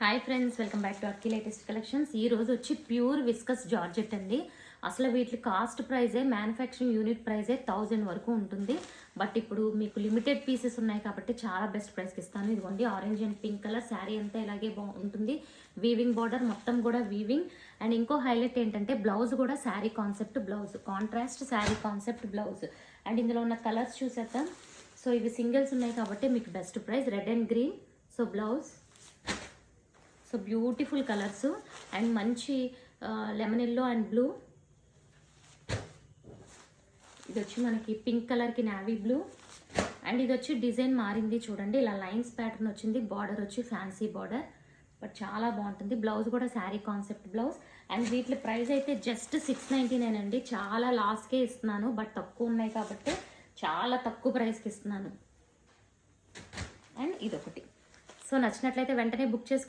Hi friends, welcome back to Akki latest collections. ఈ రోజు వచ్చి ప్యూర్ విస్కస్ జార్జెట్ అండి. అసలు వీటి కాస్ట్ ప్రైజే, మ్యానుఫ్యాక్చరింగ్ యూనిట్ ప్రైజే 1000 వరకు ఉంటుంది. బట్ ఇప్పుడు మీకు లిమిటెడ్ పీసెస్ ఉన్నాయి కాబట్టి చాలా బెస్ట్ ప్రైస్కి ఇస్తాను. ఇదిగోండి, orange and pink colour sari అంతా ఇలాగే బాగుంటుంది. వీవింగ్ బార్డర్ మొత్తం కూడా వీవింగ్. అండ్ ఇంకో హైలైట్ ఏంటంటే బ్లౌజ్ కూడా sari concept blouse, contrast sari concept blouse. And ఇందులో ఉన్న కలర్స్ చూసేద్దాం. సో ఇవి సింగిల్స్ ఉన్నాయి కాబట్టి మీకు best price. Red and green. So blouse, so beautiful colours and మంచి లెమన్ ఎల్లో అండ్ బ్లూ. ఇది వచ్చి మనకి పింక్ కలర్కి నావీ బ్లూ. అండ్ ఇది వచ్చి డిజైన్ మారింది చూడండి, ఇలా లైన్స్ ప్యాటర్న్ వచ్చింది. బార్డర్ వచ్చి ఫ్యాన్సీ బార్డర్, బట్ చాలా బాగుంటుంది. బ్లౌజ్ కూడా శారీ కాన్సెప్ట్ బ్లౌజ్. అండ్ వీటి ప్రైస్ అయితే జస్ట్ 699 అండి. చాలా లాస్కే ఇస్తున్నాను, బట్ తక్కువ ఉన్నాయి కాబట్టి చాలా తక్కువ ప్రైస్కి ఇస్తున్నాను. అండ్ ఇదొకటి. సో నచ్చినట్లయితే వెంటనే బుక్ చేసుకోండి.